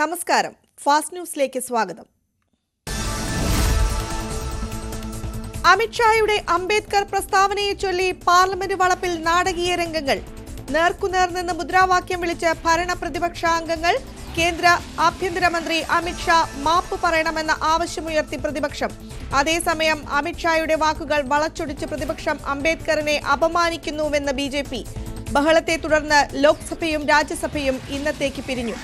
നമസ്കാരം. ഫാസ്റ്റ് ന്യൂസിലേക്ക് സ്വാഗതം. അമിത്ഷായുടെ അംബേദ്കർ പ്രസ്താവനയെ ചൊല്ലി പാർലമെന്റ് വളപ്പിൽ നാടകീയ രംഗങ്ങൾ. നേർക്കുനേർ നിന്ന് മുദ്രാവാക്യം വിളിച്ച് ഭരണ പ്രതിപക്ഷ അംഗങ്ങൾ. കേന്ദ്ര ആഭ്യന്തരമന്ത്രി അമിത്ഷാ മാപ്പ് പറയണമെന്ന ആവശ്യമുയർത്തി പ്രതിപക്ഷം. അതേസമയം അമിത്ഷായുടെ വാക്കുകൾ വളച്ചൊടിച്ച് പ്രതിപക്ഷം അംബേദ്കറിനെ അപമാനിക്കുന്നുവെന്ന് BJP. ബഹളത്തെ തുടർന്ന് ലോക്സഭയും രാജ്യസഭയും ഇന്നത്തേക്ക് പിരിഞ്ഞു.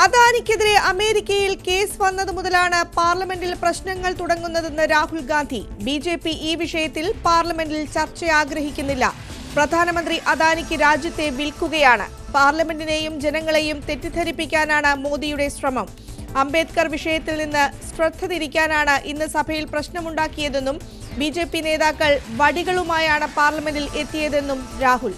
അദാനിക്കെതിരെ അമേരിക്കയിൽ കേസ് വന്നത് മുതലാണ് പാർലമെന്റിൽ പ്രശ്നങ്ങൾ തുടങ്ങുന്നതെന്ന് രാഹുൽ ഗാന്ധി. BJP ഈ വിഷയത്തിൽ പാർലമെന്റിൽ ചർച്ച ആഗ്രഹിക്കുന്നില്ല. പ്രധാനമന്ത്രി അദാനിക്ക് രാജ്യത്തെ വിൽക്കുകയാണ്. പാർലമെന്റിനെയും ജനങ്ങളെയും തെറ്റിദ്ധരിപ്പിക്കാനാണ് മോദിയുടെ ശ്രമം. അംബേദ്കർ വിഷയത്തിൽ നിന്ന് ശ്രദ്ധ തിരിക്കാനാണ് ഇന്ന് സഭയിൽ പ്രശ്നമുണ്ടാക്കിയതെന്നും BJP നേതാക്കൾ വടികളുമായാണ് പാർലമെന്റിൽ എത്തിയതെന്നും രാഹുൽ.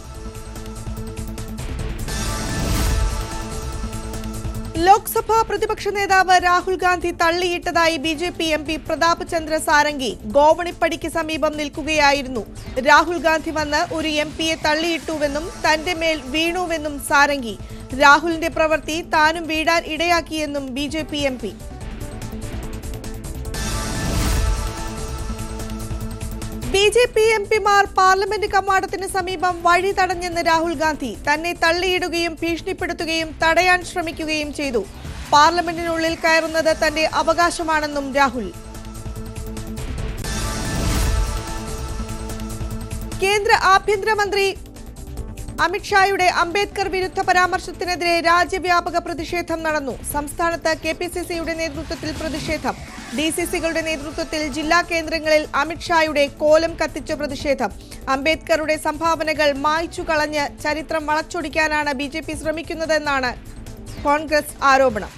ലോക്സഭാ പ്രതിപക്ഷ നേതാവ് രാഹുൽ ഗാന്ധി തള്ളിയിട്ടതായി BJP MP പ്രതാപ് ചന്ദ്ര സാരംഗി. ഗോവണിപ്പടിക്ക് സമീപം നിൽക്കുകയായിരുന്നു. രാഹുൽ ഗാന്ധി വന്ന് ഒരു MPയെ തള്ളിയിട്ടുവെന്നും തന്റെ മേൽ വീണുവെന്നും സാരംഗി. രാഹുലിന്റെ പ്രവൃത്തി താനും വീഴാൻ ഇടയാക്കിയെന്നും BJP MP. BJP MPമാർ പാർലമെന്റ് കവാടത്തിന് സമീപം വഴി തടഞ്ഞെന്ന് രാഹുൽ ഗാന്ധി. തന്നെ തള്ളിയിടുകയും ഭീഷണിപ്പെടുത്തുകയും തടയാൻ ശ്രമിക്കുകയും ചെയ്തു. പാർലമെന്റിനുള്ളിൽ കയറുന്നത് തന്റെ അവകാശമാണെന്നും രാഹുൽ. കേന്ദ്ര ആഭ്യന്തരമന്ത്രി അമിത്ഷായുടെ അംബേദ്കർ വിരുദ്ധ പരാമർശത്തിനെതിരെ രാജ്യവ്യാപക പ്രതിഷേധം നടന്നു. സംസ്ഥാനത്ത് KPCCയുടെ നേതൃത്വത്തിൽ പ്രതിഷേധം. DCCകളുടെ നേതൃത്വത്തിൽ ജില്ലാ കേന്ദ്രങ്ങളിൽ അമിത്ഷായുടെ കോലം കത്തിച്ച പ്രതിഷേധം. അംബേദ്കറുടെ സംഭാവനകൾ മായ്ച്ചു കളഞ്ഞ് ചരിത്രം വളച്ചൊടിക്കാനാണ് BJP ശ്രമിക്കുന്നതെന്നാണ് കോൺഗ്രസ് ആരോപണം.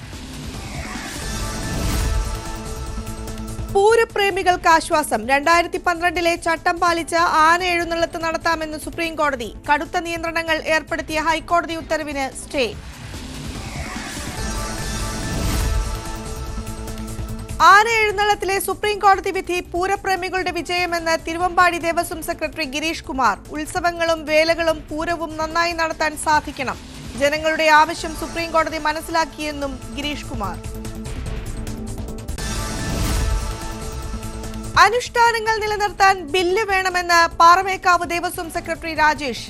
പൂരപ്രേമികൾക്ക് ആശ്വാസം. 2012 ചട്ടം പാലിച്ച് ആന എഴുന്നള്ളത്ത് നടത്താമെന്ന് സുപ്രീം കോടതി. കടുത്ത നിയന്ത്രണങ്ങൾ ഏർപ്പെടുത്തിയ ഹൈക്കോടതി ഉത്തരവിന് സ്റ്റേ. ആന എഴുന്നള്ളത്തിലെ സുപ്രീം കോടതി വിധി പൂരപ്രേമികളുടെ വിജയമെന്ന് തിരുവമ്പാടി ദേവസ്വം സെക്രട്ടറി ഗിരീഷ് കുമാർ. ഉത്സവങ്ങളും വേലകളും പൂരവും നന്നായി നടത്താൻ സാധിക്കണം. ജനങ്ങളുടെ ആവശ്യം സുപ്രീം കോടതി മനസ്സിലാക്കിയെന്നും ഗിരീഷ് കുമാർ. അനുഷ്ഠാനങ്ങൾ നിലനിർത്താൻ ബില്ല് വേണമെന്ന് പാറമേക്കാവ് ദേവസ്വം സെക്രട്ടറി രാജേഷ്.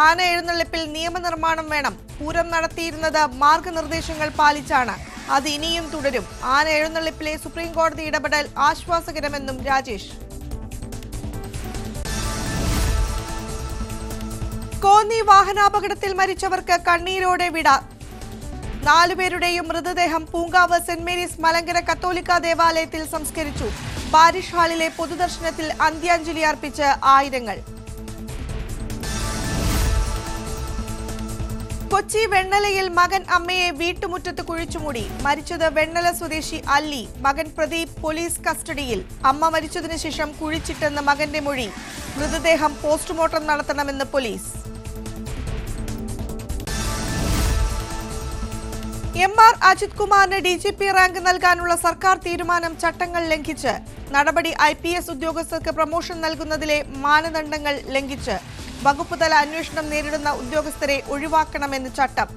ആന എഴുന്നള്ളിപ്പിൽ നിയമനിർമ്മാണം വേണം. പൂരം നടത്തിയിരുന്നത് മാർഗനിർദ്ദേശങ്ങൾ പാലിച്ചാണ്. അത് ഇനിയും തുടരും. ആന എഴുന്നള്ളിപ്പിലെ സുപ്രീം കോടതി ഇടപെടൽ ആശ്വാസകരമെന്നും രാജേഷ്. കോന്നി വാഹനാപകടത്തിൽ മരിച്ചവർക്ക് കണ്ണീരോടെ വിട. 4 പേരുടെയും മൃതദേഹം പൂങ്കാവ് സെന്റ് മേരീസ് മലങ്കര കത്തോലിക്ക ദേവാലയത്തിൽ സംസ്കരിച്ചു. പാരിഷ് ഹാളിലെ പൊതുദർശനത്തിൽ അന്ത്യാഞ്ജലി അർപ്പിച്ച് ആയിരങ്ങൾ. കൊച്ചി വെണ്ണലയിൽ മകൻ അമ്മയെ വീട്ടുമുറ്റത്ത് കുഴിച്ചുമൂടി. മരിച്ചത് വെണ്ണല സ്വദേശി അല്ലി. മകൻ പ്രദീപ് പോലീസ് കസ്റ്റഡിയിൽ. അമ്മ മരിച്ചതിനു ശേഷം കുഴിച്ചിട്ടെന്ന് മകന്റെ മൊഴി. മൃതദേഹം പോസ്റ്റ്മോർട്ടം നടത്തണമെന്ന് പോലീസ്. MR അജിത് കുമാറിന് DGP റാങ്ക് നൽകാനുള്ള സർക്കാർ തീരുമാനം ചട്ടങ്ങൾ ലംഘിച്ച്. നടപടി IPS ഉദ്യോഗസ്ഥർക്ക് പ്രമോഷൻ നൽകുന്നതിലെ മാനദണ്ഡങ്ങൾ ലംഘിച്ച്. വകുപ്പുതല അന്വേഷണം നേരിടുന്ന ഉദ്യോഗസ്ഥരെ ഒഴിവാക്കണമെന്ന് ചട്ടം.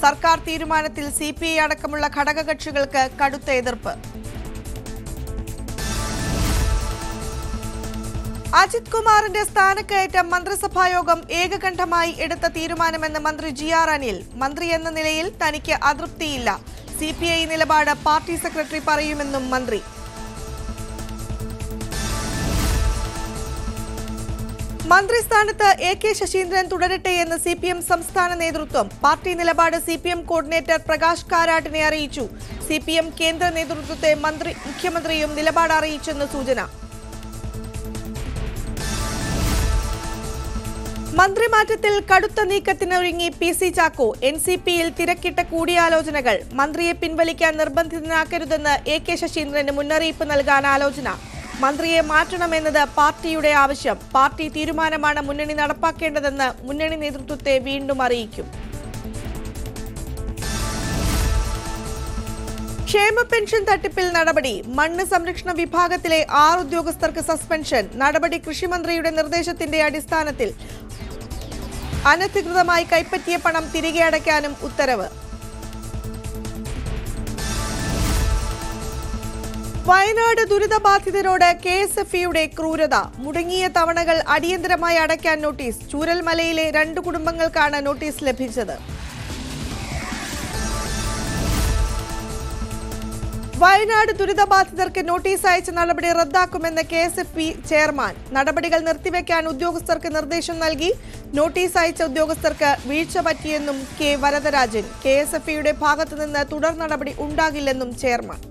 സർക്കാർ തീരുമാനത്തിൽ CPI അടക്കമുള്ള ഘടകകക്ഷികൾക്ക് കടുത്ത എതിർപ്പ്. അജിത് കുമാറിന്റെ സ്ഥാനക്കയറ്റം മന്ത്രിസഭായോഗം ഏകകണ്ഠമായി എടുത്ത തീരുമാനമെന്ന് മന്ത്രി GR അനിൽ. മന്ത്രി എന്ന നിലയിൽ തനിക്ക് അതൃപ്തിയില്ല. CPI നിലപാട് പാർട്ടി സെക്രട്ടറി പറയുമെന്നും മന്ത്രി. മന്ത്രിസ്ഥാനത്ത് AK ശശീന്ദ്രൻ തുടരട്ടെയെന്ന് CPM സംസ്ഥാന നേതൃത്വം. പാർട്ടി നിലപാട് CPM കോർഡിനേറ്റർ പ്രകാശ് കാരാട്ടിനെ അറിയിച്ചു. CPM കേന്ദ്ര നേതൃത്വത്തെ മുഖ്യമന്ത്രിയും നിലപാട് അറിയിച്ചെന്ന് സൂചന. മന്ത്രിമാറ്റത്തിൽ കടുത്ത നീക്കത്തിനൊരുങ്ങി PC ചാക്കോ. NCPയിൽ തിരക്കിട്ട കൂടിയാലോചനകൾ. മന്ത്രിയെ പിൻവലിക്കാൻ നിർബന്ധിതനാക്കരുതെന്ന് AK ശശീന്ദ്രന് മുന്നറിയിപ്പ് നൽകാൻ ആലോചന. മന്ത്രിയെ മാറ്റണമെന്നത് പാർട്ടിയുടെ ആവശ്യം. പാർട്ടി തീരുമാനമാണ് മുന്നണി നടപ്പാക്കേണ്ടതെന്ന് മുന്നണി നേതൃത്വത്തെ വീണ്ടും അറിയിക്കും. ക്ഷേമ പെൻഷൻ തട്ടിപ്പിൽ നടപടി. മണ്ണ് സംരക്ഷണ വിഭാഗത്തിലെ 6 ഉദ്യോഗസ്ഥർക്ക് സസ്പെൻഷൻ. നടപടി കൃഷിമന്ത്രിയുടെ നിർദ്ദേശത്തിന്റെ അടിസ്ഥാനത്തിൽ. അനധികൃതമായി കൈപ്പറ്റിയ പണം തിരികെ അടയ്ക്കാനും ഉത്തരവ്. വയനാട് ദുരിതബാധിതരോട് KSFEയുടെ ക്രൂരത. മുടങ്ങിയ തവണകൾ അടിയന്തരമായി അടയ്ക്കാൻ നോട്ടീസ്. ചൂരൽമലയിലെ 2 കുടുംബങ്ങൾക്കാണ് നോട്ടീസ് ലഭിച്ചത്. വയനാട് ദുരിതബാധിതർക്ക് നോട്ടീസ് അയച്ച നടപടി റദ്ദാക്കുമെന്ന് KSFE ചെയർമാൻ. നടപടികൾ നിർത്തിവെക്കാൻ ഉദ്യോഗസ്ഥർക്ക് നിർദ്ദേശം നൽകി. നോട്ടീസ് അയച്ച ഉദ്യോഗസ്ഥർക്ക് വീഴ്ച പറ്റിയെന്നും K വരദരാജൻ. KSFEയുടെ ഭാഗത്തുനിന്ന് തുടർ നടപടി ഉണ്ടാകില്ലെന്നും ചെയർമാൻ.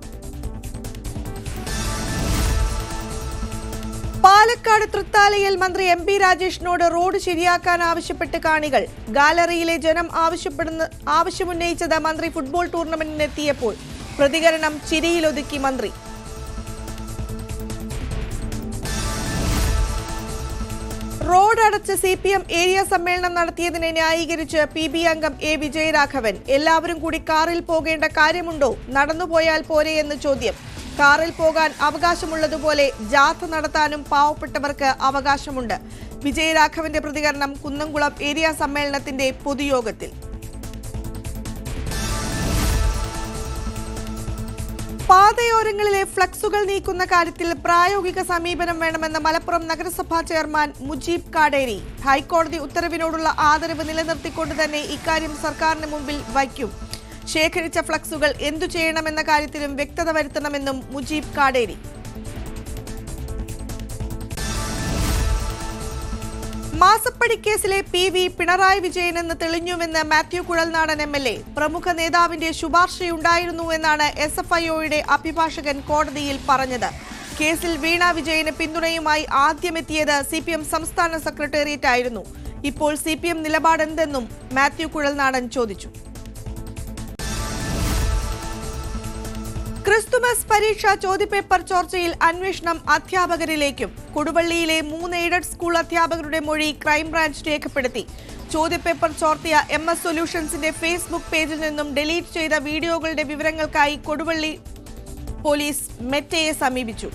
പാലക്കാട് തൃത്താലയിൽ മന്ത്രി MP രാജേഷിനോട് റോഡ് ശരിയാക്കാൻ ആവശ്യപ്പെട്ട് കാണികൾ. ഗാലറിയിലെ ജനം ആവശ്യമുന്നയിച്ചത് മന്ത്രി ഫുട്ബോൾ ടൂർണമെന്റിനെത്തിയപ്പോൾ. പ്രതികരണം ചിരിയിലൊതുക്കി മന്ത്രി. റോഡ് അടച്ച് CPM ഏരിയ സമ്മേളനം നടത്തിയതിനെ ന്യായീകരിച്ച് PB അംഗം A വിജയരാഘവൻ. എല്ലാവരും കൂടി കാറിൽ പോകേണ്ട കാര്യമുണ്ടോ? നടന്നുപോയാൽ പോരെയെന്ന് ചോദ്യം. കാറിൽ പോകാൻ അവകാശമുള്ളതുപോലെ ജാഥ നടത്താനും പാവപ്പെട്ടവർക്ക് അവകാശമുണ്ട്. വിജയരാഘവന്റെ പ്രതികരണം കുന്നംകുളം ഏരിയ സമ്മേളനത്തിന്റെ പൊതുയോഗത്തിൽ. പാതയോരങ്ങളിലെ ഫ്ലക്സുകൾ നീക്കുന്ന കാര്യത്തിൽ പ്രായോഗിക സമീപനം വേണമെന്ന മലപ്പുറം നഗരസഭാ ചെയർമാൻ മുജീബ് കാടേരി. ഹൈക്കോടതി ഉത്തരവിനോടുള്ള ആദരവ് നിലനിർത്തിക്കൊണ്ട് തന്നെ ഇക്കാര്യം സർക്കാരിന് മുമ്പിൽ വയ്ക്കും. ശേഖരിച്ച ഫ്ലക്സുകൾ എന്തു ചെയ്യണമെന്ന കാര്യത്തിലും വ്യക്തത വരുത്തണമെന്നും മുജീബ് കാടേരി. മാസപ്പടി കേസിലെ PV പിണറായി വിജയൻ എന്ന് തെളിഞ്ഞുവെന്ന് മാത്യു കുഴൽനാടൻ MLA. പ്രമുഖ നേതാവിന്റെ ശുപാർശയുണ്ടായിരുന്നുവെന്നാണ് SFIOയുടെ അഭിഭാഷകൻ കോടതിയിൽ പറഞ്ഞത്. കേസിൽ വീണ വിജയന് പിന്തുണയുമായി ആദ്യമെത്തിയത് CPM സംസ്ഥാന സെക്രട്ടേറിയറ്റ് ആയിരുന്നു. ഇപ്പോൾ CPM നിലപാടെന്തെന്നും മാത്യു കുഴൽനാടൻ ചോദിച്ചു. ക്രിസ്തുമസ് പരീക്ഷ ചോദ്യപേപ്പർ ചോർച്ചയിൽ അന്വേഷണം അധ്യാപകരിലേക്കും. കൊടുവള്ളിയിലെ 3 എയ്ഡഡ് സ്കൂൾ അധ്യാപകരുടെ മൊഴി ക്രൈംബ്രാഞ്ച് രേഖപ്പെടുത്തി. ചോദ്യപേപ്പർ ചോർത്തിയ MS സൊല്യൂഷൻസിന്റെ ഫേസ്ബുക്ക് പേജിൽ നിന്നും ഡിലീറ്റ് ചെയ്ത വീഡിയോകളുടെ വിവരങ്ങൾക്കായി കൊടുവള്ളി പോലീസ് മെറ്റയെ സമീപിച്ചു.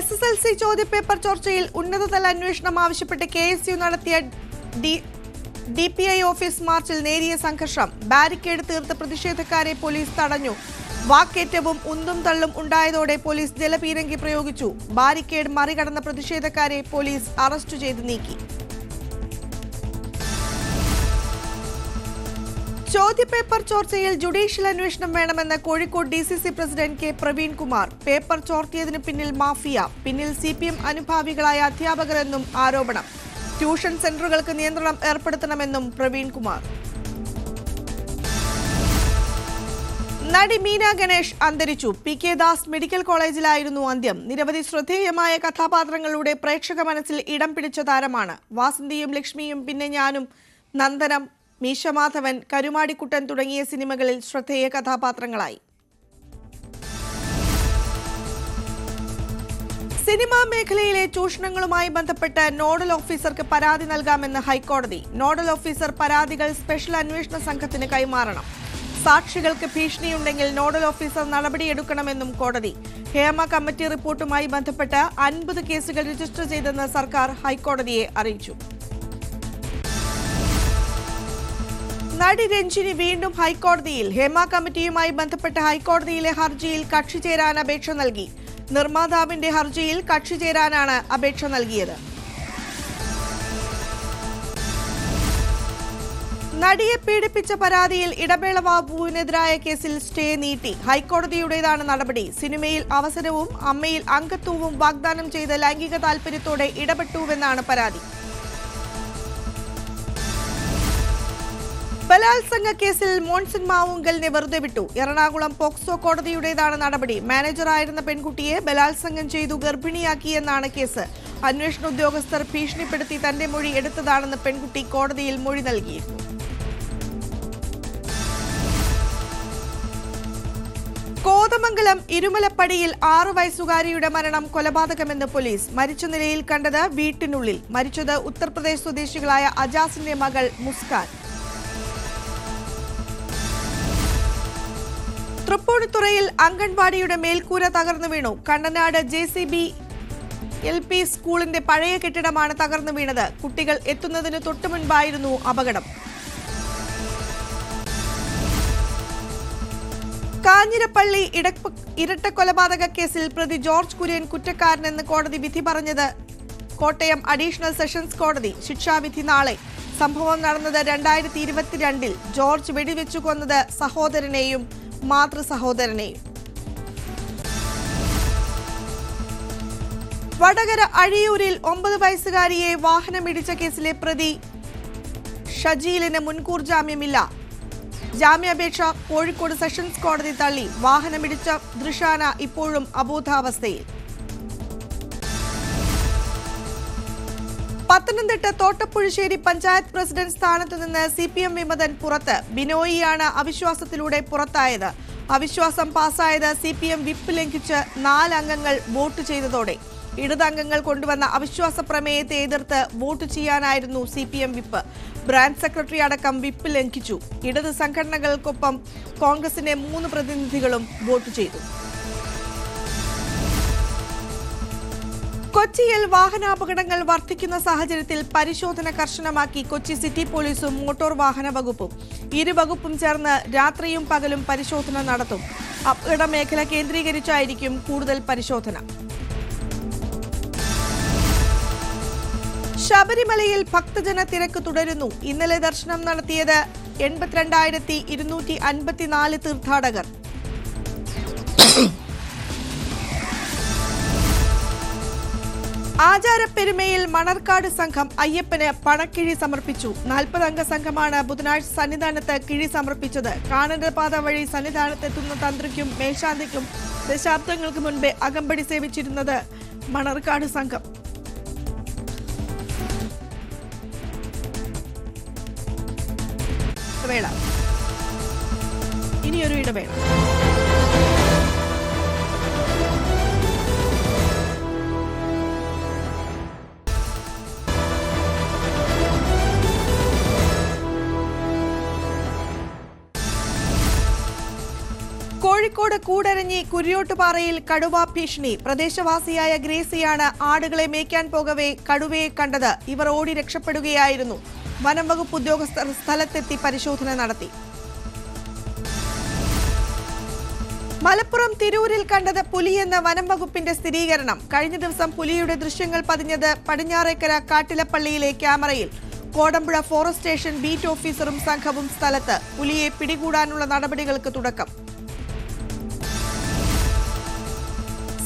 SSLC ചോദ്യപേപ്പർ ചോർച്ചയിൽ ഉന്നതതല അന്വേഷണം ആവശ്യപ്പെട്ട് KSU നടത്തിയ DPI ഓഫീസ് മാർച്ചിൽ നേരിയ സംഘർഷം. ബാരിക്കേഡ് തീർത്ത് പ്രതിഷേധക്കാരെ പോലീസ് തടഞ്ഞു. വാക്കേറ്റവും ഉന്തും തള്ളും ഉണ്ടായതോടെ പോലീസ് ജലപീരങ്കി പ്രയോഗിച്ചു. ബാരിക്കേഡ് മറികടന്ന പ്രതിഷേധക്കാരെ പോലീസ് അറസ്റ്റ് ചെയ്ത് നീക്കി. ചോദ്യപേപ്പർ ചോർച്ചയിൽ ജുഡീഷ്യൽ അന്വേഷണം വേണമെന്ന് Kozhikode DCC president K Praveenkumar. Paper ചോർത്തിയതിന് പിന്നിൽ മാഫിയ, പിന്നിൽ CPM അനുഭാവികളായ അധ്യാപകരെന്നും ആരോപണം. ട്യൂഷൻ സെന്ററുകൾക്ക് നിയന്ത്രണം ഏർപ്പെടുത്തണമെന്നും പ്രവീൺകുമാർ. നടി മീന ഗണേഷ് അന്തരിച്ചു. PK ദാസ് മെഡിക്കൽ കോളേജിലായിരുന്നു അന്ത്യം. നിരവധി ശ്രദ്ധേയമായ കഥാപാത്രങ്ങളുടെ പ്രേക്ഷക മനസ്സിൽ ഇടം പിടിച്ച താരമാണ്. വാസന്തിയും ലക്ഷ്മിയും, പിന്നെ ഞാനും, നന്ദനം, മീശമാധവൻ, കരുമാടിക്കുട്ടൻ തുടങ്ങിയ സിനിമകളിൽ ശ്രദ്ധേയ കഥാപാത്രങ്ങളായി. സിനിമാ മേഖലയിലെ ചൂഷണങ്ങളുമായി ബന്ധപ്പെട്ട് നോഡൽ ഓഫീസർക്ക് പരാതി നൽകാമെന്ന് ഹൈക്കോടതി. നോഡൽ ഓഫീസർ പരാതികൾ സ്പെഷ്യൽ അന്വേഷണ സംഘത്തിന് കൈമാറണം. സാക്ഷികൾക്ക് ഭീഷണിയുണ്ടെങ്കിൽ നോഡൽ ഓഫീസർ നടപടിയെടുക്കണമെന്നും കോടതി. ഹേമ കമ്മിറ്റി റിപ്പോർട്ടുമായി ബന്ധപ്പെട്ട് 50 കേസുകൾ രജിസ്റ്റർ ചെയ്തെന്ന് സർക്കാർ ഹൈക്കോടതിയെ അറിയിച്ചു. നടി രഞ്ജിനി വീണ്ടും ഹൈക്കോടതിയിൽ. ഹേമ കമ്മിറ്റിയുമായി ബന്ധപ്പെട്ട് ഹൈക്കോടതിയിലെ ഹർജിയിൽ കക്ഷി ചേരാൻ അപേക്ഷ നൽകി. നിർമ്മാതാവിന്റെ ഹർജിയിൽ കക്ഷി ചേരാനാണ് അപേക്ഷ നൽകിയത്. നടിയെ പീഡിപ്പിച്ച പരാതിയിൽ ഇടവേള ബാബുവിനെതിരായ കേസിൽ സ്റ്റേ നീട്ടി. ഹൈക്കോടതിയുടേതാണ് നടപടി. സിനിമയിൽ അവസരവും അമ്മയിൽ അംഗത്വവും വാഗ്ദാനം ചെയ്ത് ലൈംഗിക താൽപര്യത്തോടെ ഇടപെട്ടുവെന്നാണ് പരാതി. ബലാത്സംഗ കേസിൽ മോൺസൺ മാവുങ്കലിനെ വെറുതെ വിട്ടു. എറണാകുളം പോക്സോ കോടതിയുടേതാണ് നടപടി. മാനേജറായിരുന്ന പെൺകുട്ടിയെ ബലാത്സംഗം ചെയ്തു ഗർഭിണിയാക്കിയെന്നാണ് കേസ്. അന്വേഷണ ഉദ്യോഗസ്ഥർ ഭീഷണിപ്പെടുത്തി തന്റെ മൊഴി എടുത്തതാണെന്ന് പെൺകുട്ടി കോടതിയിൽ മൊഴി നൽകിയിരുന്നു. കോതമംഗലം ഇരുമലപ്പടിയിൽ 6 വയസ്സുകാരിയുടെ മരണം കൊലപാതകമെന്ന് പോലീസ്. മരിച്ച നിലയിൽ കണ്ടത് വീട്ടിനുള്ളിൽ. മരിച്ചത് ഉത്തർപ്രദേശ് സ്വദേശികളായ അജാസിന്റെ മകൾ മുസ്കാൻ. തൃപ്പൂണിത്തുറയിൽ അംഗൻവാടിയുടെ മേൽക്കൂര തകർന്നു വീണു. കണ്ണനാട് JCB LP സ്കൂളിന്റെ പഴയ കെട്ടിടമാണ് തകർന്നു വീണത്. കുട്ടികൾ എത്തുന്നതിന് തൊട്ടുമുൻപായിരുന്നു അപകടം. കാഞ്ഞിരപ്പള്ളി ഇരട്ടക്കൊലപാതക കേസിൽ പ്രതി ജോർജ് കുര്യൻ കുറ്റക്കാരനെന്ന് കോടതി വിധി പറഞ്ഞത് കോട്ടയം അഡീഷണൽ സെഷൻസ് കോടതി. ശിക്ഷാവിധി നാളെ. സംഭവം നടന്നത് 2022-ൽ. ജോർജ് വെടിവെച്ചു കൊന്നത് സഹോദരനെയും മാതൃസഹോദരനെയും. വടകര അഴിയൂരിൽ 9 വയസ്സുകാരിയെ വാഹനമിടിച്ച കേസിലെ പ്രതി ഷജീലിന് മുൻകൂർ ജാമ്യമില്ല. ജാമ്യാപേക്ഷ കോഴിക്കോട് സെഷൻസ് കോടതി തള്ളി. വാഹനമിടിച്ച ദൃഷാന ഇപ്പോഴും അബോധാവസ്ഥയിൽ. പത്തനംതിട്ട തോട്ടപ്പുഴശ്ശേരി പഞ്ചായത്ത് പ്രസിഡന്റ് സ്ഥാനത്തു നിന്ന് CPM വിമതൻ പുറത്ത്. ബിനോയിയാണ് അവിശ്വാസത്തിലൂടെ പുറത്തായത്. അവിശ്വാസം പാസായത് CPM വിപ്പ് ലംഘിച്ച് 4 അംഗങ്ങൾ വോട്ട് ചെയ്തതോടെ. ഇടതംഗങ്ങൾ കൊണ്ടുവന്ന അവിശ്വാസ പ്രമേയത്തെ എതിർത്ത് വോട്ട് ചെയ്യാനായിരുന്നു CPM വിപ്പ്. ബ്രാഞ്ച് സെക്രട്ടറി അടക്കം വിപ്പ് ലംഘിച്ചു. ഇടത് സംഘടനകൾക്കൊപ്പം കോൺഗ്രസിന്റെ 3 പ്രതിനിധികളും വോട്ട് ചെയ്തു. കൊച്ചിയിൽ വാഹനാപകടങ്ങൾ വർദ്ധിക്കുന്ന സാഹചര്യത്തിൽ പരിശോധന കർശനമാക്കി കൊച്ചി സിറ്റി പോലീസും മോട്ടോർ വാഹന വകുപ്പും. ഇരു വകുപ്പും ചേർന്ന് രാത്രിയും പകലും പരിശോധന നടത്തും. അപകട മേഖല കേന്ദ്രീകരിച്ചായിരിക്കും കൂടുതൽ പരിശോധന. ശബരിമലയിൽ ഭക്തജന തിരക്ക് തുടരുന്നു. ഇന്നലെ ദർശനം നടത്തിയത് 82,254 തീർത്ഥാടകർ. ആചാരപ്പെരുമയിൽ മണർക്കാട് സംഘം അയ്യപ്പന് പണക്കിഴി സമർപ്പിച്ചു. 40 അംഗ സംഘമാണ് ബുധനാഴ്ച സന്നിധാനത്ത് കിഴി സമർപ്പിച്ചത്. കാനനപാത വഴി സന്നിധാനത്തെത്തുന്ന തന്ത്രിക്കും മേൽശാന്തിക്കും ദശാബ്ദങ്ങൾക്ക് മുൻപേ അകമ്പടി സേവിച്ചിരുന്നത് മണർക്കാട് സംഘം. ഇനിയൊരു ഇടവേള. കോഴിക്കോട് കൂടരഞ്ഞി കുരിയോട്ടുപാറയിൽ കടുവാ ഭീഷണി. പ്രദേശവാസിയായ ഗ്രേസിയാണ് ആടുകളെ മേയ്ക്കാൻ പോകവേ കടുവയെ കണ്ടത്. ഇവർ ഓടി രക്ഷപ്പെടുകയായിരുന്നു. വനം വകുപ്പ് ഉദ്യോഗസ്ഥർ സ്ഥലത്തെത്തി പരിശോധന നടത്തി. മലപ്പുറം തിരൂരിൽ കണ്ടത് പുലിയെന്ന വനം വകുപ്പിന്റെ സ്ഥിരീകരണം. കഴിഞ്ഞ ദിവസം പുലിയുടെ ദൃശ്യങ്ങൾ പതിഞ്ഞത് പടിഞ്ഞാറേക്കര കാട്ടിലപ്പള്ളിയിലെ ക്യാമറയിൽ. കോടമ്പുഴ ഫോറസ്റ്റ് സ്റ്റേഷൻ ബീറ്റ് ഓഫീസറും സംഘവും സ്ഥലത്ത്. പുലിയെ പിടികൂടാനുള്ള നടപടികൾക്ക് തുടക്കം.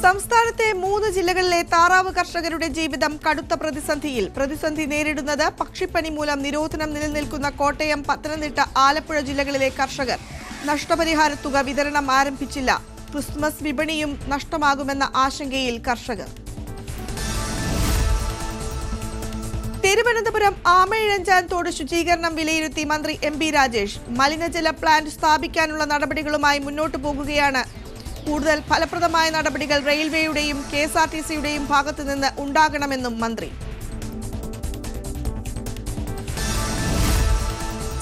സംസ്ഥാനത്തെ 3 ജില്ലകളിലെ താറാവ് കർഷകരുടെ ജീവിതം കടുത്ത പ്രതിസന്ധിയിൽ. പ്രതിസന്ധി നേരിടുന്നത് പക്ഷിപ്പനി മൂലം നിരോധനം നിലനിൽക്കുന്ന കോട്ടയം, പത്തനംതിട്ട, ആലപ്പുഴ ജില്ലകളിലെ കർഷകർ. നഷ്ടപരിഹാര തുക വിതരണം ആരംഭിച്ചില്ല. ക്രിസ്മസ് വിപണിയും നഷ്ടമാകുമെന്ന ആശങ്കയിൽ കർഷകർ. തിരുവനന്തപുരം ആമയിഴഞ്ചാൻ തോട് ശുചീകരണം വിലയിരുത്തി മന്ത്രി MB രാജേഷ്. മലിനജല പ്ലാന്റ് സ്ഥാപിക്കാനുള്ള നടപടികളുമായി മുന്നോട്ടു പോകുകയാണ്. കൂടുതൽ ഫലപ്രദമായ നടപടികൾ റെയിൽവേയുടെയും KSRTCയുടെയും ഭാഗത്തുനിന്ന് ഉണ്ടാകണമെന്നും മന്ത്രി.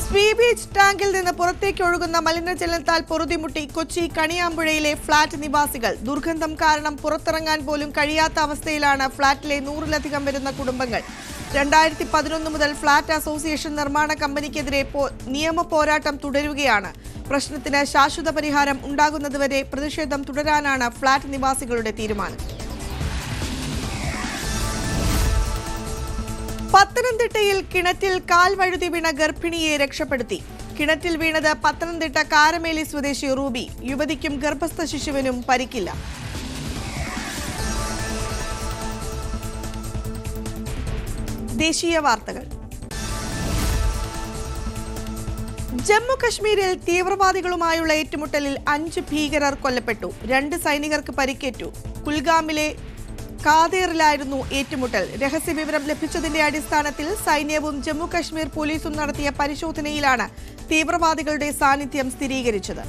സ്വീബീച്ച് ടാങ്കിൽ നിന്ന് പുറത്തേക്ക് ഒഴുകുന്ന മലിനജലത്താൽ പൊറുതിമുട്ടി കൊച്ചി കണിയാമ്പുഴയിലെ ഫ്ളാറ്റ് നിവാസികൾ. ദുർഗന്ധം കാരണം പുറത്തിറങ്ങാൻ പോലും കഴിയാത്ത അവസ്ഥയിലാണ് ഫ്ളാറ്റിലെ 100-ലധികം വരുന്ന കുടുംബങ്ങൾ. 2011 മുതൽ ഫ്ളാറ്റ് അസോസിയേഷൻ നിർമ്മാണ കമ്പനിക്കെതിരെ നിയമ പോരാട്ടം തുടരുകയാണ്. പ്രശ്നത്തിന് ശാശ്വത പരിഹാരം ഉണ്ടാകുന്നതുവരെ പ്രതിഷേധം തുടരാനാണ് ഫ്ളാറ്റ് നിവാസികളുടെ തീരുമാനം. പത്തനംതിട്ടയിൽ കിണറ്റിൽ കാൽ വഴുതി വീണ ഗർഭിണിയെ രക്ഷപ്പെടുത്തി. കിണറ്റിൽ വീണത് പത്തനംതിട്ട കാരമേലി സ്വദേശി റൂബി. യുവതിക്കും ഗർഭസ്ഥ ശിശുവിനും പരിക്കില്ല. ദേശീയ വാർത്തകൾ. ജമ്മു കശ്മീരിൽ തീവ്രവാദികളുമായുള്ള ഏറ്റുമുട്ടലിൽ 5 ഭീകരർ കൊല്ലപ്പെട്ടു. 2 സൈനികർക്ക് പരിക്കേറ്റു. കുൽഗാമിലെ കാദേറിലായിരുന്നു ഏറ്റുമുട്ടൽ. രഹസ്യവിവരം ലഭിച്ചതിന്റെ അടിസ്ഥാനത്തിൽ സൈന്യവും ജമ്മു കശ്മീർ പോലീസും നടത്തിയ പരിശോധനയിലാണ് തീവ്രവാദികളുടെ സാന്നിധ്യം സ്ഥിരീകരിച്ചത്.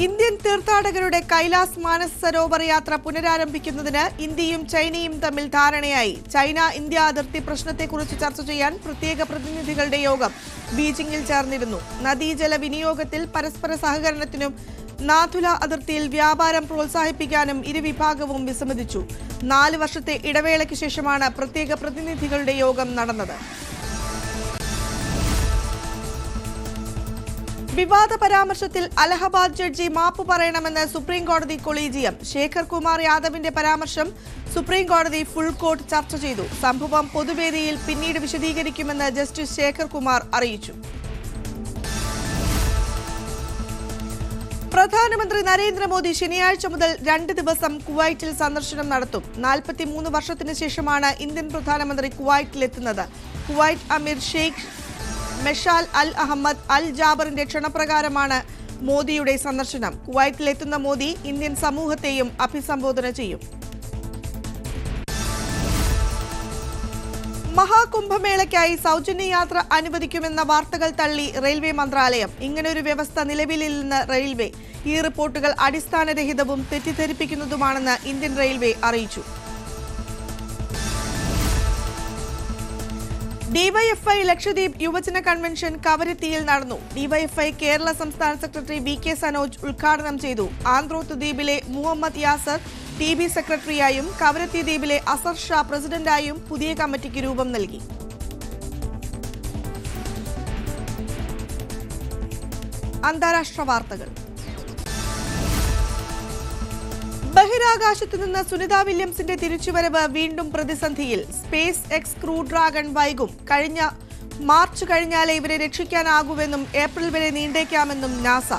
ഇന്ത്യൻ തീർത്ഥാടകരുടെ കൈലാസ് മാനസ് സരോവർ യാത്ര പുനരാരംഭിക്കുന്നതിന് ഇന്ത്യയും ചൈനയും തമ്മിൽ ധാരണയായി. ചൈന ഇന്ത്യ അതിർത്തി പ്രശ്നത്തെക്കുറിച്ച് ചർച്ച ചെയ്യാൻ പ്രത്യേക പ്രതിനിധികളുടെ യോഗം ബീജിംഗിൽ ചേർന്നിരുന്നു. നദീജല വിനിയോഗത്തിൽ പരസ്പര സഹകരണത്തിനും നാഥുല അതിർത്തിയിൽ വ്യാപാരം പ്രോത്സാഹിപ്പിക്കാനും ഇരുവിഭാഗവും വിസമ്മതിച്ചു. 4 വർഷത്തെ ഇടവേളയ്ക്ക് ശേഷമാണ് പ്രത്യേക പ്രതിനിധികളുടെ യോഗം നടന്നത്. വിവാദ പരാമർശത്തിൽ അലഹബാദ് ജഡ്ജി മാപ്പ് പറയണമെന്ന് സുപ്രീം കോടതി കൊളീജിയം. ശേഖർ കുമാർ യാദവിന്റെ പരാമർശം സുപ്രീം കോടതി ഫുൾ കോർട്ട് ചർച്ച ചെയ്തു. സംഭവം പൊതുവേദിയിൽ പിന്നീട് വിശദീകരിക്കുമെന്ന് ജസ്റ്റിസ് ശേഖർ കുമാർ അറിയിച്ചു. പ്രധാനമന്ത്രി നരേന്ദ്രമോദി ശനിയാഴ്ച മുതൽ 2 ദിവസം കുവൈറ്റിൽ സന്ദർശനം നടത്തും. 43 വർഷത്തിന് ശേഷമാണ് ഇന്ത്യൻ പ്രധാനമന്ത്രി കുവൈറ്റിലെത്തുന്നത്. കുവൈറ്റ് അമീർ ഷെയ്ഖ് മെഷാൽ അൽ അഹമ്മദ് അൽ ജാബറിന്റെ ക്ഷണപ്രകാരമാണ് മോദിയുടെ സന്ദർശനം. കുവൈറ്റിലെത്തുന്ന മോദി ഇന്ത്യൻ സമൂഹത്തെയും അഭിസംബോധന ചെയ്യും. മഹാകുംഭമേളയ്ക്കായി സൗജന്യ യാത്ര അനുവദിക്കുമെന്ന വാർത്തകൾ തള്ളി റെയിൽവേ മന്ത്രാലയം. ഇങ്ങനൊരു വ്യവസ്ഥ നിലവിലില്ലെന്ന് റെയിൽവേ. ഈ റിപ്പോർട്ടുകൾ അടിസ്ഥാനരഹിതവും തെറ്റിദ്ധരിപ്പിക്കുന്നതുമാണെന്ന് ഇന്ത്യൻ റെയിൽവേ അറിയിച്ചു. ഡിവൈഎഫ്ഐ ലക്ഷദ്വീപ് യുവജന കൺവെൻഷൻ കവരത്തിയിൽ നടന്നു. ഡിവൈഎഫ്ഐ കേരള സംസ്ഥാന സെക്രട്ടറി വി.കെ. സനോജ് ഉദ്ഘാടനം ചെയ്തു. ആന്ത്രോത്ത് ദ്വീപിലെ മുഹമ്മദ് യാസർ TB സെക്രട്ടറിയായും കവരത്തി ദ്വീപിലെ അസർ ഷാ പ്രസിഡന്റായും പുതിയ കമ്മിറ്റിക്ക് രൂപം നൽകി. അന്താരാഷ്ട്ര വാർത്തകൾ. ബഹിരാകാശത്ത് നിന്ന് സുനിത വില്യംസിന്റെ തിരിച്ചുവരവ് വീണ്ടും പ്രതിസന്ധിയിൽ. സ്പേസ് എക്സ് ക്രൂ ഡ്രാഗൺ വൈകും. കഴിഞ്ഞ മാർച്ച് കഴിഞ്ഞാലേ ഇവരെ രക്ഷിക്കാനാകൂവെന്നും ഏപ്രിൽ വരെ നീണ്ടേക്കാമെന്നും നാസ.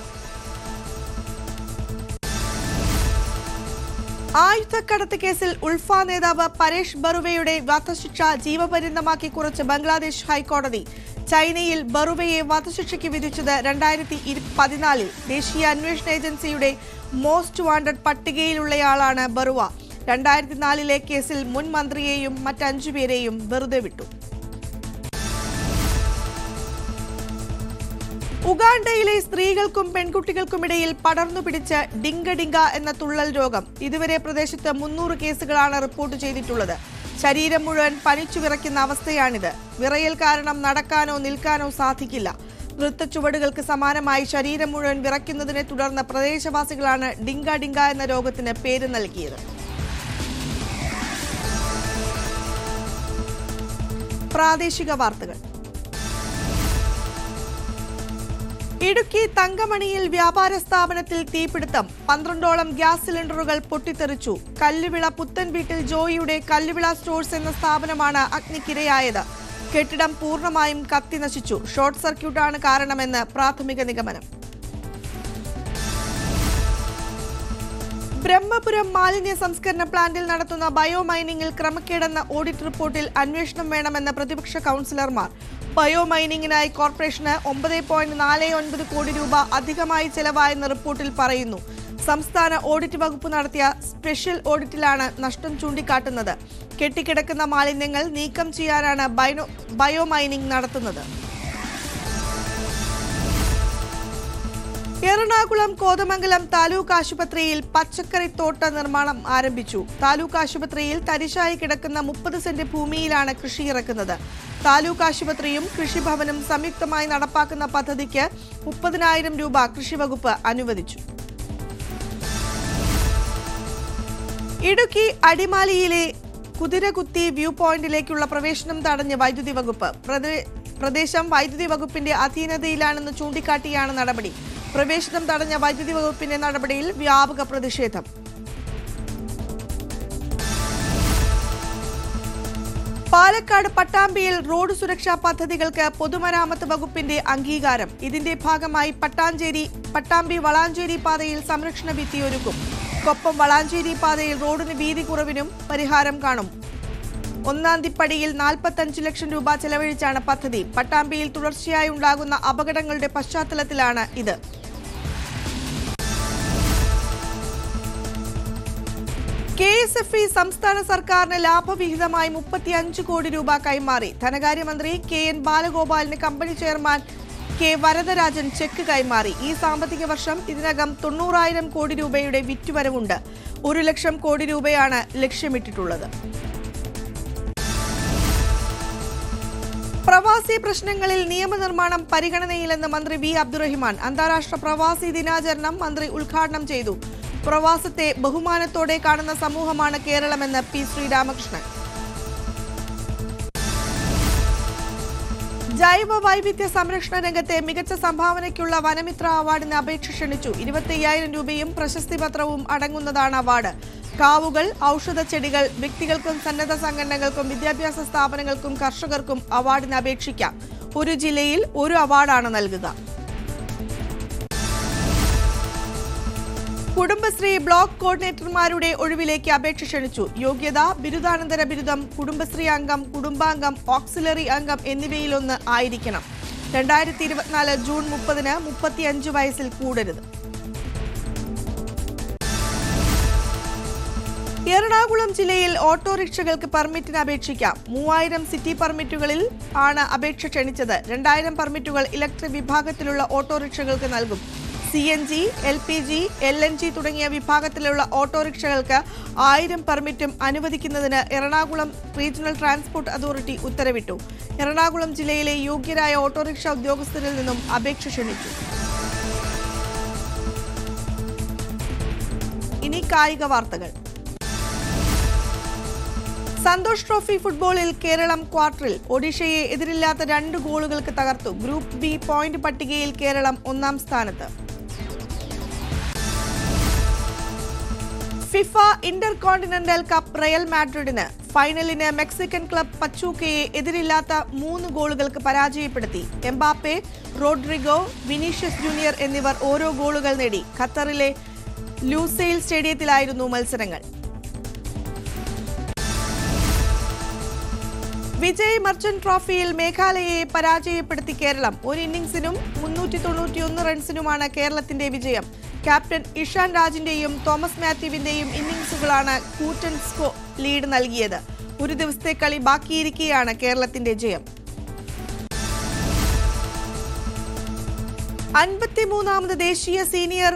ആയുധക്കടത്ത് കേസിൽ ഉൾഫ നേതാവ് പരേഷ് ബറുവയുടെ വധശിക്ഷ ജീവപര്യന്തമാക്കി കുറച്ച് ബംഗ്ലാദേശ് ഹൈക്കോടതി. ചൈനയിൽ ബറുവയെ വധശിക്ഷയ്ക്ക് വിധിച്ചത് 2014. ദേശീയ അന്വേഷണ ഏജൻസിയുടെ മോസ്റ്റ് വാണ്ടഡ് പട്ടികയിലുള്ളയാളാണ് ബറുവ. 2004 കേസിൽ മുൻ മന്ത്രിയെയും മറ്റ് 5 പേരെയും വെറുതെ വിട്ടു. ഉഗാണ്ടയിലെ സ്ത്രീകൾക്കും പെൺകുട്ടികൾക്കുമിടയിൽ പടർന്നു പിടിച്ച ഡിങ്ക ഡിങ്ക എന്ന തുള്ളൽ രോഗം. ഇതുവരെ പ്രദേശത്ത് 300 കേസുകളാണ് റിപ്പോർട്ട് ചെയ്തിട്ടുള്ളത്. ശരീരം മുഴുവൻ പനിച്ചു വിറയ്ക്കുന്ന അവസ്ഥയാണിത്. വിറയൽ കാരണം നടക്കാനോ നിൽക്കാനോ സാധിക്കില്ല. വൃത്തച്ചുവടുകൾക്ക് സമാനമായി ശരീരം മുഴുവൻ വിറയ്ക്കുന്നതിനെ തുടർന്ന് പ്രദേശവാസികളാണ് ഡിങ്ക ഡിങ്ക എന്ന രോഗത്തിന് പേര് നൽകിയത്. പ്രാദേശിക വാർത്തകൾ. ഇടുക്കി തങ്കമണിയിൽ വ്യാപാര സ്ഥാപനത്തിൽ തീപിടുത്തം. 12ഓളം ഗ്യാസ് സിലിണ്ടറുകൾ പൊട്ടിത്തെറിച്ചു. കല്ലുവിള പുത്തൻ വീട്ടിൽ ജോയിയുടെ കല്ലുവിള സ്റ്റോഴ്സ് എന്ന സ്ഥാപനമാണ് അഗ്നിക്കിരയായത്. കെട്ടിടം പൂർണ്ണമായും കത്തി നശിച്ചു. ഷോർട്ട് സർക്യൂട്ടാണ് കാരണമെന്ന് പ്രാഥമിക നിഗമനം. ബ്രഹ്മപുരം മാലിന്യ സംസ്കരണ പ്ലാന്റിൽ നടത്തുന്ന ബയോ മൈനിങ്ങിൽ ക്രമക്കേടെന്ന ഓഡിറ്റ് റിപ്പോർട്ടിൽ അന്വേഷണം വേണമെന്ന് പ്രതിപക്ഷ കൌൺസിലർമാർ. ബയോ മൈനിങ്ങിനായി കോർപ്പറേഷന് 9.49 കോടി രൂപ അധികമായി ചെലവായെന്ന് റിപ്പോർട്ടിൽ പറയുന്നു. സംസ്ഥാന ഓഡിറ്റ് വകുപ്പ് നടത്തിയ സ്പെഷ്യൽ ഓഡിറ്റിലാണ് നഷ്ടം ചൂണ്ടിക്കാട്ടുന്നത്. കെട്ടിക്കിടക്കുന്ന മാലിന്യങ്ങൾ നീക്കം ചെയ്യാനാണ് ബയോ മൈനിങ് നടത്തുന്നത്. എറണാകുളം കോതമംഗലം താലൂക്ക് ആശുപത്രിയിൽ പച്ചക്കറിത്തോട്ട നിർമ്മാണം ആരംഭിച്ചു. താലൂക്ക് ആശുപത്രിയിൽ തരിശായി കിടക്കുന്ന 30 സെന്റ് ഭൂമിയിലാണ് കൃഷി ഇറക്കുന്നത്. താലൂക്ക് ആശുപത്രിയും കൃഷിഭവനും സംയുക്തമായി നടപ്പാക്കുന്ന പദ്ധതിക്ക് 30,000 രൂപ കൃഷിവകുപ്പ് അനുവദിച്ചു. ഇടുക്കി അടിമാലിയിലെ കുതിരകുത്തി വ്യൂ പോയിന്റിലേക്കുള്ള പ്രവേശനം തടഞ്ഞ് വൈദ്യുതി വകുപ്പ്. പ്രദേശം വൈദ്യുതി വകുപ്പിന്റെ അധീനതയിലാണെന്ന് ചൂണ്ടിക്കാട്ടിയാണ് നടപടി. പ്രവേശനം തടഞ്ഞ വൈദ്യുതി വകുപ്പിന്റെ നടപടിയിൽ വ്യാപക പ്രതിഷേധം. പാലക്കാട് പട്ടാമ്പിയിൽ റോഡ് സുരക്ഷാ പദ്ധതികൾക്ക് പൊതുമരാമത്ത് വകുപ്പിന്റെ അംഗീകാരം. ഇതിന്റെ ഭാഗമായി പട്ടാമ്പി വളാഞ്ചേരി പാതയിൽ സംരക്ഷണ ഭിത്തി ഒരുക്കും. കൊപ്പം വളാഞ്ചേരി പാതയിൽ റോഡിന് വീതി കുറവിനും പരിഹാരം കാണും. ഒന്നാംതിപ്പടിയിൽ 45 ലക്ഷം രൂപ ചെലവഴിച്ചാണ് പദ്ധതി. പട്ടാമ്പിയിൽ തുടർച്ചയായി ഉണ്ടാകുന്ന അപകടങ്ങളുടെ പശ്ചാത്തലത്തിലാണ് ഇത്. KSFE സംസ്ഥാന സർക്കാരിന് ലാഭവിഹിതമായി 35 കോടി രൂപ കൈമാറി. ധനകാര്യമന്ത്രി KN ബാലഗോപാലിന് company chairman K Varadarajan cheque കൈമാറി. ഈ സാമ്പത്തിക വർഷം ഇതിനകം 90,000 കോടി രൂപയുടെ വിറ്റുവരവുണ്ട്. 1 ലക്ഷം കോടി രൂപയാണ് ലക്ഷ്യമിട്ടിട്ടുള്ളത്. പ്രവാസി പ്രശ്നങ്ങളിൽ നിയമനിർമ്മാണം പരിഗണനയിലെന്ന് മന്ത്രി വി അബ്ദുറഹിമാൻ. അന്താരാഷ്ട്ര പ്രവാസി ദിനാചരണം മന്ത്രി ഉദ്ഘാടനം ചെയ്തു. പ്രവാസത്തെ ബഹുമാനത്തോടെ കാണുന്ന സമൂഹമാണ് കേരളമെന്ന് പി ശ്രീരാമകൃഷ്ണൻ. ജൈവ വൈവിധ്യ സംരക്ഷണ രംഗത്തെ മികച്ച സംഭാവനയ്ക്കുള്ള വനമിത്ര അവാർഡിന് അപേക്ഷ ക്ഷണിച്ചു. 25,000 രൂപയും പ്രശസ്തി പത്രവും അടങ്ങുന്നതാണ് അവാർഡ്. കാവുകൾ, ഔഷധച്ചെടികൾ, വ്യക്തികൾക്കും സന്നദ്ധ സംഘടനകൾക്കും വിദ്യാഭ്യാസ സ്ഥാപനങ്ങൾക്കും കർഷകർക്കും അവാർഡിന് അപേക്ഷിക്കാം. ഒരു ജില്ലയിൽ ഒരു അവാർഡാണ് നൽകുക. കുടുംബശ്രീ ബ്ലോക്ക് കോർഡിനേറ്റർമാരുടെ ഒഴിവിലേക്ക് അപേക്ഷ ക്ഷണിച്ചു. യോഗ്യത ബിരുദാനന്തര ബിരുദം, കുടുംബശ്രീ അംഗം, കുടുംബാംഗം, ഓക്സിലറി അംഗം എന്നിവയിലൊന്ന് ആയിരിക്കണം. 2024 ജൂൺ 30-ന് 35 വയസ്സിൽ കൂടരുത്. എറണാകുളം ജില്ലയിൽ ഓട്ടോറിക്ഷകൾക്ക് പെർമിറ്റിന് അപേക്ഷിക്കാം. 3000 സിറ്റി പെർമിറ്റുകളിൽ ആണ് അപേക്ഷ ക്ഷണിച്ചത്. 2000 പെർമിറ്റുകൾ ഇലക്ട്രിക് വിഭാഗത്തിലുള്ള ഓട്ടോറിക്ഷകൾക്ക് നൽകും. CNG, LPG, LNG തുടങ്ങിയ വിഭാഗത്തിലുള്ള ഓട്ടോറിക്ഷകൾക്ക് 1000 പെർമിറ്റും അനുവദിക്കുന്നതിന് എറണാകുളം റീജിയണൽ ട്രാൻസ്പോർട്ട് അതോറിറ്റി ഉത്തരവിട്ടു. എറണാകുളം ജില്ലയിലെ യോഗ്യരായ ഓട്ടോറിക്ഷ ഉദ്യോഗസ്ഥരിൽ നിന്നും അപേക്ഷ ക്ഷണിച്ചു. ഇനി കായിക വാർത്തകൾ. സന്തോഷ് ട്രോഫി ഫുട്ബോളിൽ കേരളം ക്വാർട്ടറിൽ. ഒഡീഷയെ എതിരില്ലാത്ത 2 ഗോളുകൾക്ക് തകർത്തു. ഗ്രൂപ്പ് ബി പോയിന്റ് പട്ടികയിൽ കേരളം 1-ാം സ്ഥാനത്ത്. FIFA inter continental cup Real മാഡ്രിഡിന്. ഫൈനലിന് മെക്സിക്കൻ ക്ലബ് പച്ചൂക്കയെ എതിരില്ലാത്ത 3 ഗോളുകൾക്ക് പരാജയപ്പെടുത്തി. എംബാപ്പെ, റോഡ്രിഗോ, വിനീഷ്യസ് ജൂനിയർ എന്നിവർ ഓരോ ഗോളുകൾ നേടി. ഖത്തറിലെ ലൂസെയിൽ സ്റ്റേഡിയത്തിലായിരുന്നു മത്സരങ്ങൾ. വിജയ് മർച്ചന്റ് ട്രോഫിയിൽ മേഘാലയയെ പരാജയപ്പെടുത്തി കേരളം. ഒരു ഇന്നിംഗ്സിനും 391 റൺസിനുമാണ് കേരളത്തിന്റെ വിജയം. ക്യാപ്റ്റൻ ഇഷാൻ രാജിന്റെയും തോമസ് മാത്യുവിന്റെയും ഇന്നിംഗ്സുകളാണ് കൂറ്റൻ ലീഡ് നൽകിയത്. ഒരു ദിവസത്തെ കളി ബാക്കിയിരിക്കെയാണ് കേരളത്തിന്റെ ജയം. 53ാമത് ദേശീയ സീനിയർ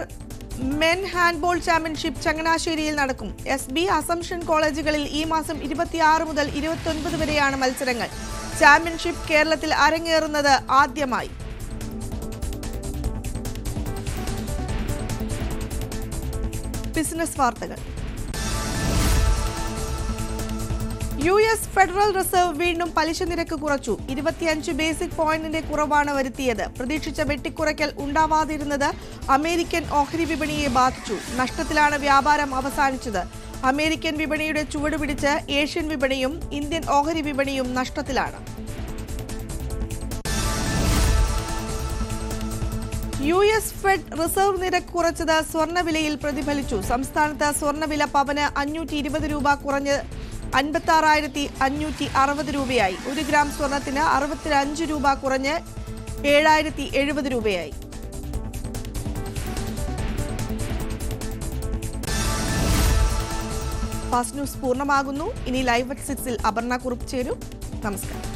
മെൻ ഹാൻഡ്ബോൾ ചാമ്പ്യൻഷിപ്പ് ചങ്ങനാശ്ശേരിയിൽ നടക്കും. SB, അസംഷൻ കോളേജുകളിൽ ഈ മാസം 26 മുതൽ 29 വരെയാണ് മത്സരങ്ങൾ. ചാമ്പ്യൻഷിപ്പ് കേരളത്തിൽ അരങ്ങേറുന്നത് ആദ്യമായി. ബിസിനസ് വാർത്തകൾ. US ഫെഡറൽ റിസർവ് വീണ്ടും പലിശ നിരക്ക് കുറച്ചു. 25 ബേസിക് പോയിന്റിന്റെ കുറവാണ് വരുത്തിയത്. പ്രതീക്ഷിച്ച വെട്ടിക്കുറയ്ക്കൽ ഉണ്ടാവാതിരുന്നത് അമേരിക്കൻ ഓഹരി വിപണിയെ ബാധിച്ചു. നഷ്ടത്തിലാണ് വ്യാപാരം അവസാനിച്ചത്. അമേരിക്കൻ വിപണിയുടെ ചുവട് പിടിച്ച് ഏഷ്യൻ വിപണിയും ഇന്ത്യൻ ഓഹരി വിപണിയും നഷ്ടത്തിലാണ്. US ഫെഡ് റിസർവ് നിരക്ക് കുറച്ചത് സ്വർണ്ണവിലയിൽ പ്രതിഫലിച്ചു. സംസ്ഥാനത്ത് സ്വർണ്ണവില പവന് 520 രൂപ കുറഞ്ഞ് 56,560 രൂപയായി. 1 ഗ്രാം സ്വർണത്തിന് 65 രൂപ കുറഞ്ഞ് 7,070 രൂപയായി. ഫാസ്റ്റ് ന്യൂസ് പൂർണ്ണമാകുന്നു. ഇനി ലൈവ് at 6-ൽ അപർണ കുറുപ്പ് ചേരും. നമസ്കാരം.